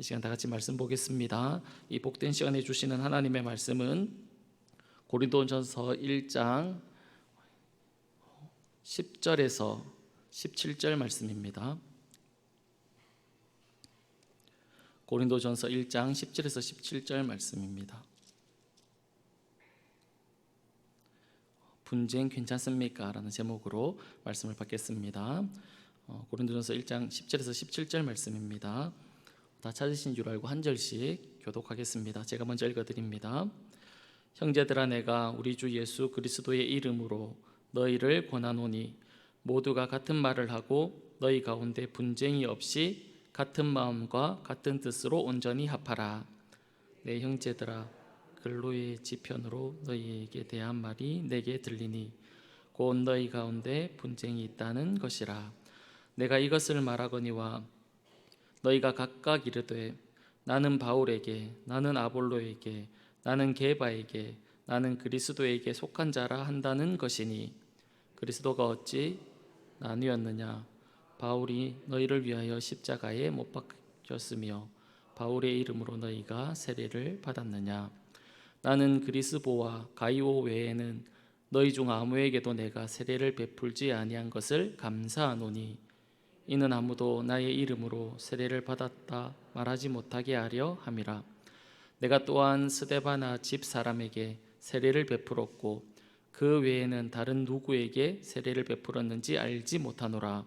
이 시간 다 같이 말씀 보겠습니다. 이 복된 시간에 주시는 하나님의 말씀은 고린도전서 1장 10절에서 17절 말씀입니다. 고린도전서 1장 10절에서 17절 말씀입니다. 분쟁 괜찮습니까? 라는 제목으로 말씀을 받겠습니다. 고린도전서 1장 10절에서 17절 말씀입니다. 다 찾으신 줄 알고 한 절씩 교독하겠습니다. 제가 먼저 읽어드립니다. 형제들아, 내가 우리 주 예수 그리스도의 이름으로 너희를 권하노니 모두가 같은 말을 하고 너희 가운데 분쟁이 없이 같은 마음과 같은 뜻으로 온전히 합하라. 내 형제들아, 글로의 지편으로 너희에게 대한 말이 내게 들리니 곧 너희 가운데 분쟁이 있다는 것이라. 내가 이것을 말하거니와 너희가 각각 이르되 나는 바울에게, 나는 아볼로에게, 나는 게바에게, 나는 그리스도에게 속한 자라 한다는 것이니 그리스도가 어찌 나뉘었느냐? 바울이 너희를 위하여 십자가에 못 박혔으며 바울의 이름으로 너희가 세례를 받았느냐? 나는 그리스보와 가이오 외에는 너희 중 아무에게도 내가 세례를 베풀지 아니한 것을 감사하노니 이는 아무도 나의 이름으로 세례를 받았다 말하지 못하게 하려 함이라. 내가 또한 스데바나 집 사람에게 세례를 베풀었고 그 외에는 다른 누구에게 세례를 베풀었는지 알지 못하노라.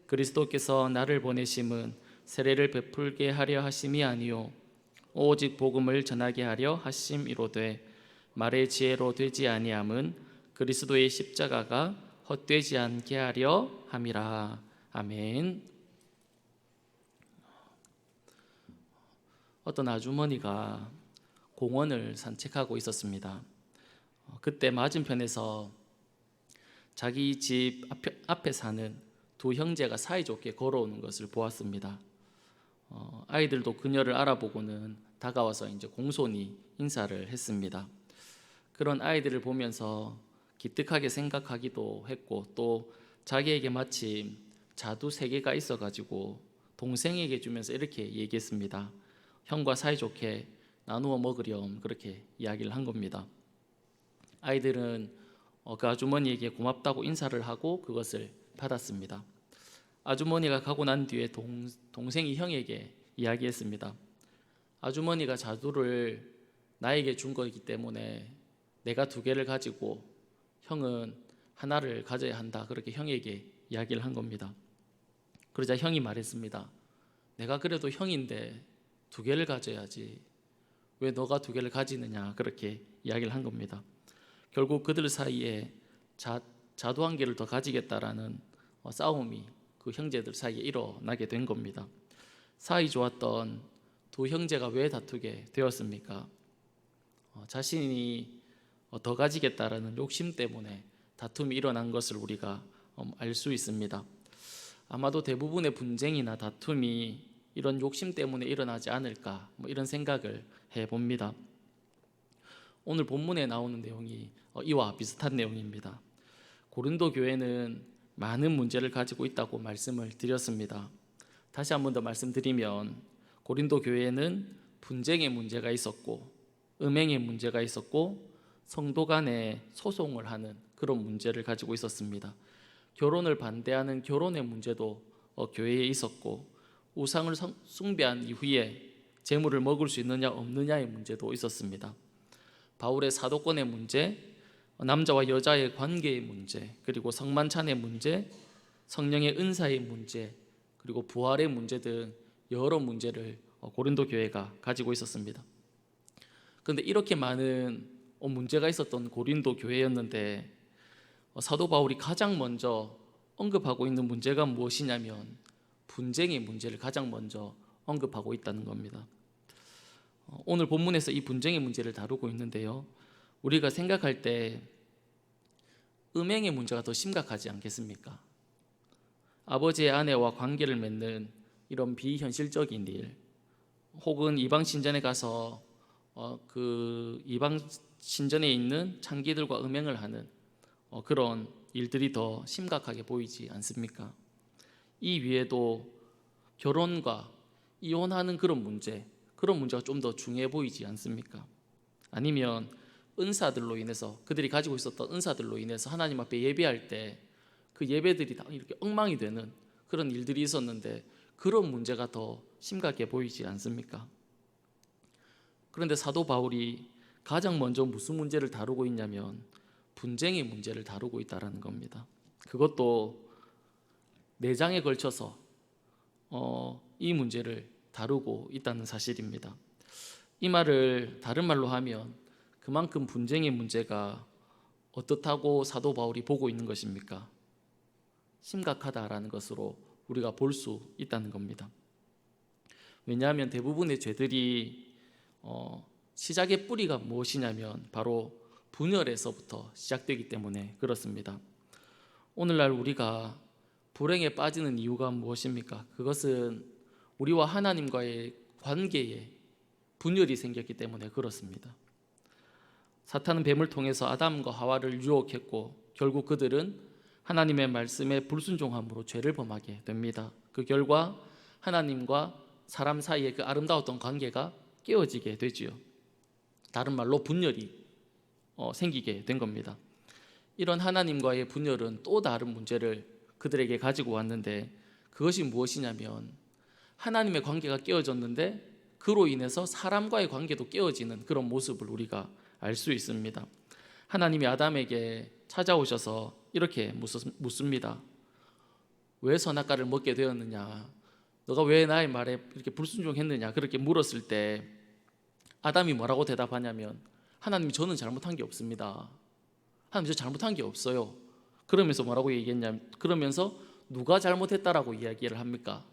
그리스도께서 나를 보내심은 세례를 베풀게 하려 하심이 아니요 오직 복음을 전하게 하려 하심이로되 말의 지혜로 되지 아니함은 그리스도의 십자가가 헛되지 않게 하려 함이라. 아멘. 어떤 아주머니가 공원을 산책하고 있었습니다. 그때 맞은편에서 자기 집 앞에 사는 두 형제가 사이좋게 걸어오는 것을 보았습니다. 아이들도 그녀를 알아보고는 다가와서 이제 공손히 인사를 했습니다. 그런 아이들을 보면서 기특하게 생각하기도 했고 또 자기에게 마침 자두 3개가 있어가지고 동생에게 주면서 이렇게 얘기했습니다. 형과 사이좋게 나누어 먹으렴, 그렇게 이야기를 한 겁니다. 아이들은 그 아주머니에게 고맙다고 인사를 하고 그것을 받았습니다. 아주머니가 가고 난 뒤에 동생이 형에게 이야기했습니다. 아주머니가 자두를 나에게 준 거이기 때문에 내가 2개를 가지고 형은 하나를 가져야 한다, 그렇게 형에게 이야기를 한 겁니다. 그러자 형이 말했습니다. 내가 그래도 형인데 2개를 가져야지 왜 너가 2개를 가지느냐, 그렇게 이야기를 한 겁니다. 결국 그들 사이에 자두 1개를 더 가지겠다라는 싸움이 그 형제들 사이에 일어나게 된 겁니다. 사이 좋았던 두 형제가 왜 다투게 되었습니까? 자신이 더 가지겠다라는 욕심 때문에 다툼이 일어난 것을 우리가 알 수 있습니다. 아마도 대부분의 분쟁이나 다툼이 이런 욕심 때문에 일어나지 않을까, 이런 생각을 해봅니다. 오늘 본문에 나오는 내용이 이와 비슷한 내용입니다. 고린도 교회는 많은 문제를 가지고 있다고 말씀을 드렸습니다. 다시 한 번 더 말씀드리면 고린도 교회는 분쟁의 문제가 있었고 음행의 문제가 있었고 성도 간에 소송을 하는 그런 문제를 가지고 있었습니다. 결혼을 반대하는 결혼의 문제도 교회에 있었고 우상을 숭배한 이후에 재물을 먹을 수 있느냐 없느냐의 문제도 있었습니다. 바울의 사도권의 문제, 남자와 여자의 관계의 문제, 그리고 성만찬의 문제, 성령의 은사의 문제, 그리고 부활의 문제 등 여러 문제를 고린도 교회가 가지고 있었습니다. 그런데 이렇게 많은 문제가 있었던 고린도 교회였는데 사도 바울이 가장 먼저 언급하고 있는 문제가 무엇이냐면 분쟁의 문제를 가장 먼저 언급하고 있다는 겁니다. 오늘 본문에서 이 분쟁의 문제를 다루고 있는데요, 우리가 생각할 때 음행의 문제가 더 심각하지 않겠습니까? 아버지의 아내와 관계를 맺는 이런 비현실적인 일, 혹은 이방 신전에 가서 그 이방 신전에 있는 창기들과 음행을 하는 그런 일들이 더 심각하게 보이지 않습니까? 이 위에도 결혼과 이혼하는 그런 문제가 좀 더 중요해 보이지 않습니까? 아니면 은사들로 인해서 그들이 가지고 있었던 은사들로 인해서 하나님 앞에 예배할 때 그 예배들이 다 이렇게 엉망이 되는 그런 일들이 있었는데 그런 문제가 더 심각해 보이지 않습니까? 그런데 사도 바울이 가장 먼저 무슨 문제를 다루고 있냐면 분쟁의 문제를 다루고 있다는 겁니다. 그것도 4장에 걸쳐서 이 문제를 다루고 있다는 사실입니다. 이 말을 다른 말로 하면 그만큼 분쟁의 문제가 어떻다고 사도 바울이 보고 있는 것입니까? 심각하다라는 것으로 우리가 볼 수 있다는 겁니다. 왜냐하면 대부분의 죄들이 시작의 뿌리가 무엇이냐면 바로 분열에서부터 시작되기 때문에 그렇습니다. 오늘날 우리가 불행에 빠지는 이유가 무엇입니까? 그것은 우리와 하나님과의 관계에 분열이 생겼기 때문에 그렇습니다. 사탄은 뱀을 통해서 아담과 하와를 유혹했고 결국 그들은 하나님의 말씀에 불순종함으로 죄를 범하게 됩니다. 그 결과 하나님과 사람 사이의 그 아름다웠던 관계가 깨어지게 되지요. 다른 말로 분열이 생기게 된 겁니다. 이런 하나님과의 분열은 또 다른 문제를 그들에게 가지고 왔는데 그것이 무엇이냐면 하나님의 관계가 깨어졌는데 그로 인해서 사람과의 관계도 깨어지는 그런 모습을 우리가 알 수 있습니다. 하나님이 아담에게 찾아오셔서 이렇게 묻습니다. 왜 선악과를 먹게 되었느냐? 너가 왜 나의 말에 이렇게 불순종했느냐? 그렇게 물었을 때 아담이 뭐라고 대답하냐면 하나님이 저는 잘못한 게 없습니다. 하나님 저 잘못한 게 없어요. 그러면서 뭐라고 얘기했냐면 그러면서 누가 잘못했다라고 이야기를 합니까?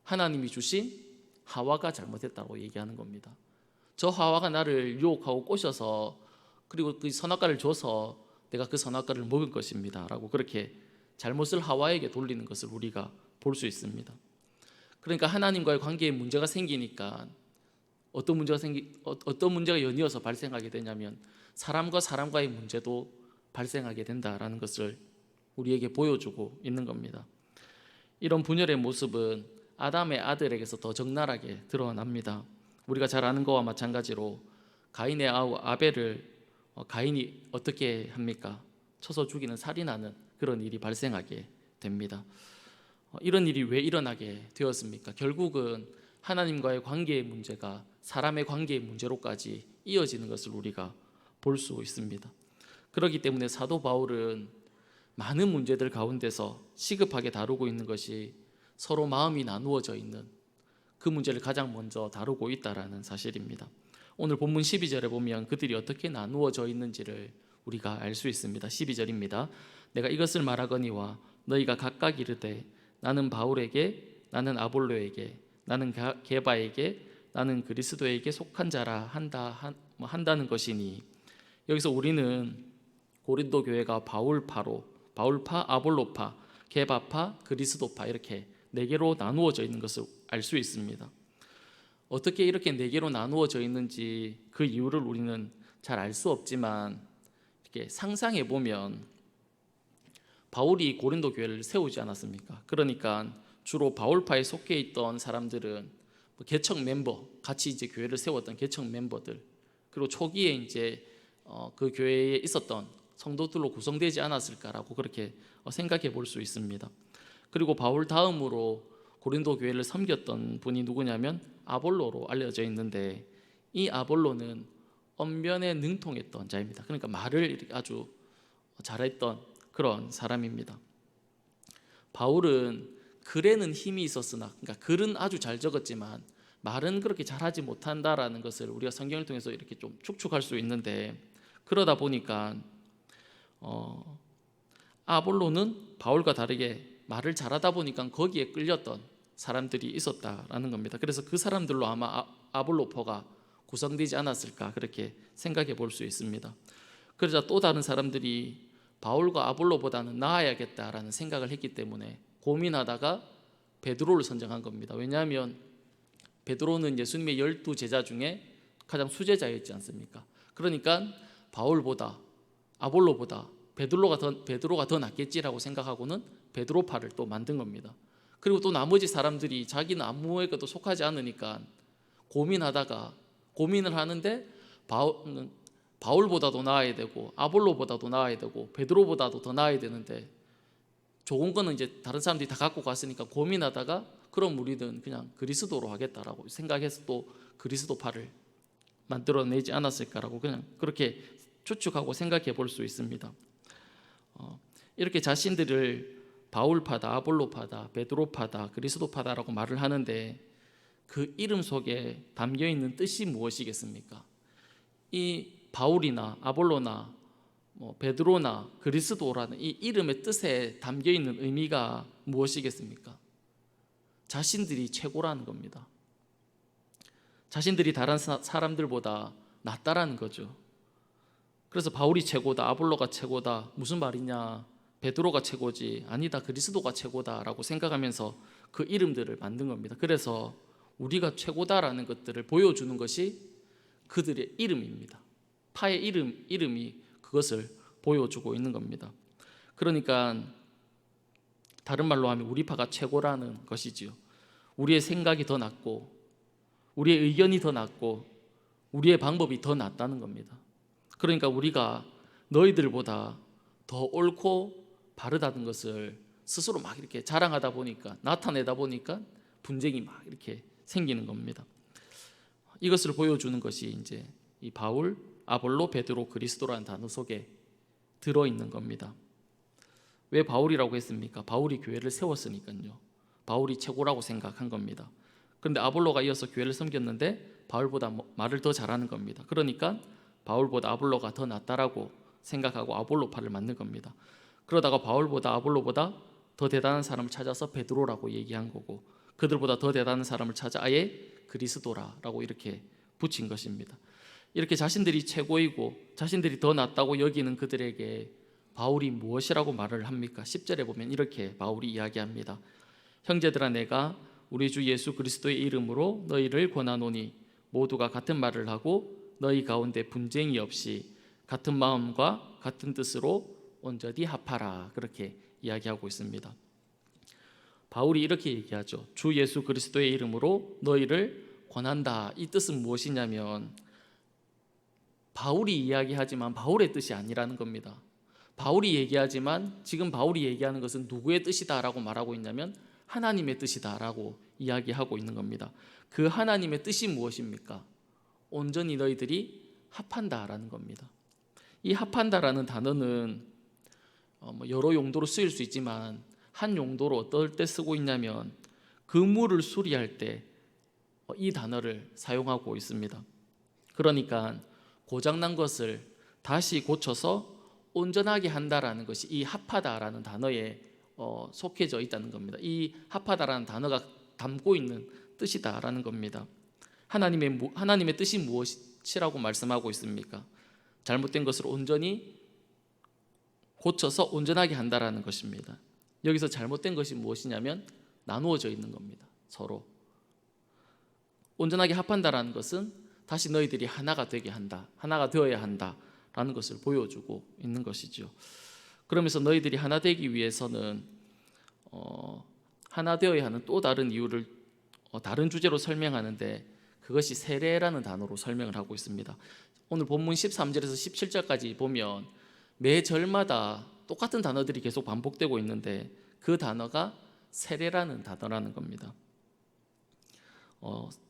하나님이 주신 하와가 잘못했다고 얘기하는 겁니다. 저 하와가 나를 유혹하고 꼬셔서 그리고 그 선악과를 줘서 내가 그 선악과를 먹은 것입니다 라고 그렇게 잘못을 하와에게 돌리는 것을 우리가 볼 수 있습니다. 그러니까 하나님과의 관계에 문제가 생기니까 어떤 문제가 연이어서 발생하게 되냐면 사람과 사람과의 문제도 발생하게 된다라는 것을 우리에게 보여주고 있는 겁니다. 이런 분열의 모습은 아담의 아들에게서 더 적나라하게 드러납니다. 우리가 잘 아는 것과 마찬가지로 가인의 아우 아벨을 가인이 어떻게 합니까? 쳐서 죽이는 살인하는 그런 일이 발생하게 됩니다. 이런 일이 왜 일어나게 되었습니까? 결국은 하나님과의 관계의 문제가 사람의 관계의 문제로까지 이어지는 것을 우리가 볼 수 있습니다. 그렇기 때문에 사도 바울은 많은 문제들 가운데서 시급하게 다루고 있는 것이 서로 마음이 나누어져 있는 그 문제를 가장 먼저 다루고 있다는 사실입니다. 오늘 본문 12절에 보면 그들이 어떻게 나누어져 있는지를 우리가 알 수 있습니다. 12절입니다. 내가 이것을 말하거니와 너희가 각각 이르되 나는 바울에게 나는 아볼로에게 나는 게바에게 나는 그리스도에게 속한 자라 한다는 것이니 여기서 우리는 고린도 교회가 바울파, 아볼로파, 게바파, 그리스도파 이렇게 4개로 나누어져 있는 것을 알 수 있습니다. 어떻게 이렇게 4개로 나누어져 있는지 그 이유를 우리는 잘 알 수 없지만 이렇게 상상해 보면 바울이 고린도 교회를 세우지 않았습니까? 그러니까 주로 바울파에 속해 있던 사람들은 개척 멤버, 같이 이제 교회를 세웠던 개척 멤버들, 그리고 초기에 이제 그 교회에 있었던 성도들로 구성되지 않았을까라고 그렇게 생각해 볼 수 있습니다. 그리고 바울 다음으로 고린도 교회를 섬겼던 분이 누구냐면 아볼로로 알려져 있는데 이 아볼로는 언변에 능통했던 자입니다. 그러니까 말을 아주 잘했던 그런 사람입니다. 바울은 글에는 힘이 있었으나 그러니까 글은 아주 잘 적었지만 말은 그렇게 잘하지 못한다라는 것을 우리가 성경을 통해서 이렇게 좀 축축할 수 있는데 그러다 보니까 아볼로는 바울과 다르게 말을 잘하다 보니까 거기에 끌렸던 사람들이 있었다라는 겁니다. 그래서 그 사람들로 아마 아볼로파가 구성되지 않았을까 그렇게 생각해 볼 수 있습니다. 그러자 또 다른 사람들이 바울과 아볼로보다는 나아야겠다라는 생각을 했기 때문에 고민하다가 베드로를 선정한 겁니다. 왜냐하면 베드로는 예수님의 12제자 중에 가장 수제자였지 않습니까? 그러니까 바울보다 아볼로보다 베드로가 더 낫겠지라고 생각하고는 베드로파를 또 만든 겁니다. 그리고 또 나머지 사람들이 자기는 아무에게도 속하지 않으니까 고민을 하는데 바울보다도 나아야 되고 아볼로보다도 나아야 되고 베드로보다도 더 나아야 되는데 좋은 거는 이제 다른 사람들이 다 갖고 갔으니까 고민하다가 그럼 우리는 그냥 그리스도로 하겠다라고 생각해서 또 그리스도파를 만들어내지 않았을까라고 그냥 그렇게 추측하고 생각해 볼 수 있습니다. 이렇게 자신들을 바울파다, 아볼로파다, 베드로파다, 그리스도파다라고 말을 하는데 그 이름 속에 담겨 있는 뜻이 무엇이겠습니까? 이 바울이나 아볼로나 베드로나 그리스도라는 이 이름의 뜻에 담겨 있는 의미가 무엇이겠습니까? 자신들이 최고라는 겁니다. 자신들이 다른 사람들보다 낫다라는 거죠. 그래서 바울이 최고다, 아볼로가 최고다, 무슨 말이냐, 베드로가 최고지, 아니다, 그리스도가 최고다라고 생각하면서 그 이름들을 만든 겁니다. 그래서 우리가 최고다라는 것들을 보여주는 것이 그들의 이름입니다. 파의 이름이 그것을 보여주고 있는 겁니다. 그러니까 다른 말로 하면 우리 파가 최고라는 것이지요. 우리의 생각이 더 낫고 우리의 의견이 더 낫고 우리의 방법이 더 낫다는 겁니다. 그러니까 우리가 너희들보다 더 옳고 바르다는 것을 스스로 막 이렇게 자랑하다 보니까, 나타내다 보니까 분쟁이 막 이렇게 생기는 겁니다. 이것을 보여주는 것이 이제 이 바울, 아볼로, 베드로, 그리스도라는 단어 속에 들어있는 겁니다. 왜 바울이라고 했습니까? 바울이 교회를 세웠으니까요. 바울이 최고라고 생각한 겁니다. 그런데 아볼로가 이어서 교회를 섬겼는데 바울보다 말을 더 잘하는 겁니다. 그러니까 바울보다 아볼로가 더 낫다라고 생각하고 아볼로파를 만든 겁니다. 그러다가 바울보다 아볼로보다 더 대단한 사람을 찾아서 베드로라고 얘기한 거고, 그들보다 더 대단한 사람을 찾아 아예 그리스도라고 이렇게 붙인 것입니다. 이렇게 자신들이 최고이고 자신들이 더 낫다고 여기는 그들에게 바울이 무엇이라고 말을 합니까? 10절에 보면 이렇게 바울이 이야기합니다. 형제들아, 내가 우리 주 예수 그리스도의 이름으로 너희를 권하노니 모두가 같은 말을 하고 너희 가운데 분쟁이 없이 같은 마음과 같은 뜻으로 온전히 합하라. 그렇게 이야기하고 있습니다. 바울이 이렇게 얘기하죠. 주 예수 그리스도의 이름으로 너희를 권한다. 이 뜻은 무엇이냐면 바울이 이야기하지만 바울의 뜻이 아니라는 겁니다. 바울이 얘기하지만 지금 바울이 얘기하는 것은 누구의 뜻이다라고 말하고 있냐면 하나님의 뜻이다라고 이야기하고 있는 겁니다. 그 하나님의 뜻이 무엇입니까? 온전히 너희들이 합한다라는 겁니다. 이 합한다라는 단어는 여러 용도로 쓰일 수 있지만 한 용도로 어떨 때 쓰고 있냐면 그물을 수리할 때 이 단어를 사용하고 있습니다. 그러니까 고장난 것을 다시 고쳐서 온전하게 한다라는 것이 이 합하다라는 단어에 속해져 있다는 겁니다. 이 합하다라는 단어가 담고 있는 뜻이다라는 겁니다. 하나님의 뜻이 무엇이라고 말씀하고 있습니까? 잘못된 것을 온전히 고쳐서 온전하게 한다라는 것입니다. 여기서 잘못된 것이 무엇이냐면 나누어져 있는 겁니다. 서로 온전하게 합한다라는 것은 다시 너희들이 하나가 되게 한다, 하나가 되어야 한다라는 것을 보여주고 있는 것이죠. 그러면서 너희들이 하나 되기 위해서는 하나 되어야 하는 또 다른 이유를 다른 주제로 설명하는데 그것이 세례라는 단어로 설명을 하고 있습니다. 오늘 본문 13절에서 17절까지 보면 매 절마다 똑같은 단어들이 계속 반복되고 있는데 그 단어가 세례라는 단어라는 겁니다.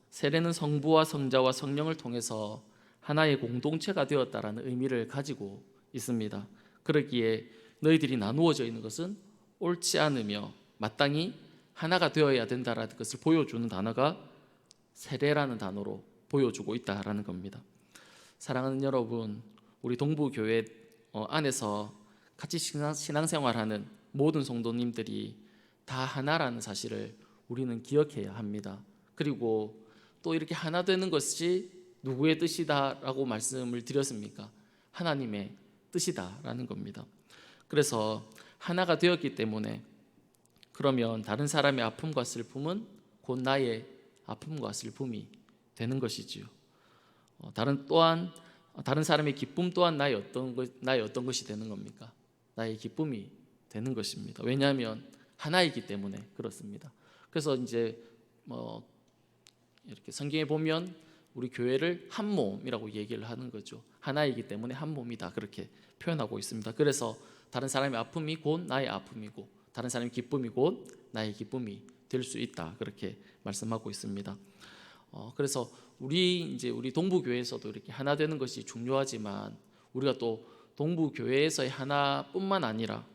세례는 성부와 성자와 성령을 통해서 하나의 공동체가 되었다라는 의미를 가지고 있습니다. 그러기에 너희들이 나누어져 있는 것은 옳지 않으며 마땅히 하나가 되어야 된다라는 것을 보여주는 단어가 세례라는 단어로 보여주고 있다라는 겁니다. 사랑하는 여러분, 우리 동부교회 안에서 같이 신앙생활하는 모든 성도님들이 다 하나라는 사실을 우리는 기억해야 합니다. 그리고 또 이렇게 하나 되는 것이 누구의 뜻이다라고 말씀을 드렸습니까? 하나님의 뜻이다라는 겁니다. 그래서 하나가 되었기 때문에 그러면 다른 사람의 아픔과 슬픔은 곧 나의 아픔과 슬픔이 되는 것이지요. 다른 사람의 기쁨 또한 나의 어떤 것이 되는 겁니까? 나의 기쁨이 되는 것입니다. 왜냐하면 하나이기 때문에 그렇습니다. 그래서 이제 뭐 이렇게 성경에 보면 우리 교회를 한 몸이라고 얘기를 하는 거죠. 하나이기 때문에 한 몸이다 그렇게 표현하고 있습니다. 그래서 다른 사람의 아픔이 곧 나의 아픔이고 다른 사람의 기쁨이 곧 나의 기쁨이 될 수 있다 그렇게 말씀하고 있습니다. 그래서 우리 동부교회에서도 이렇게 하나 되는 것이 중요하지만 우리가 또 동부교회에서의 하나뿐만 아니라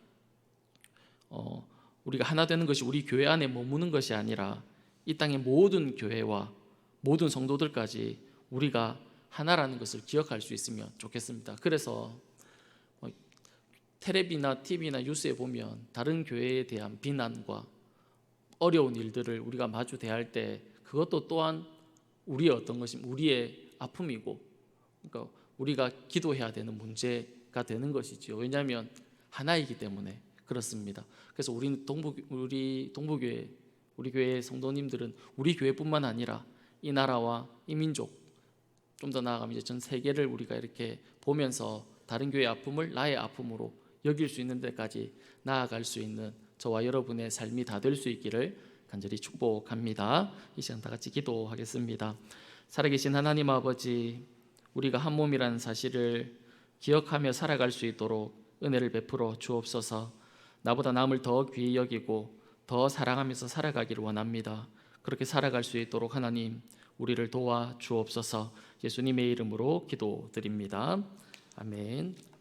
우리가 하나 되는 것이 우리 교회 안에 머무는 것이 아니라 이 땅의 모든 교회와 모든 성도들까지 우리가 하나라는 것을 기억할 수 있으면 좋겠습니다. 그래서 텔레비나 TV나 뉴스에 보면 다른 교회에 대한 비난과 어려운 일들을 우리가 마주 대할 때 그것도 또한 우리의 아픔이고 그러니까 우리가 기도해야 되는 문제가 되는 것이죠. 왜냐하면 하나이기 때문에 그렇습니다. 그래서 우리 동부교회 우리 교회 성도님들은 우리 교회뿐만 아니라 이 나라와 이 민족 좀 더 나아가면 이제 전 세계를 우리가 이렇게 보면서 다른 교회의 아픔을 나의 아픔으로 여길 수 있는 데까지 나아갈 수 있는 저와 여러분의 삶이 다 될 수 있기를 간절히 축복합니다. 이 시간 다 같이 기도하겠습니다. 살아계신 하나님 아버지, 우리가 한 몸이라는 사실을 기억하며 살아갈 수 있도록 은혜를 베풀어 주옵소서. 나보다 남을 더 귀히 여기고 더 사랑하면서 살아가기를 원합니다. 그렇게 살아갈 수 있도록 하나님 우리를 도와 주옵소서. 예수님의 이름으로 기도드립니다. 아멘.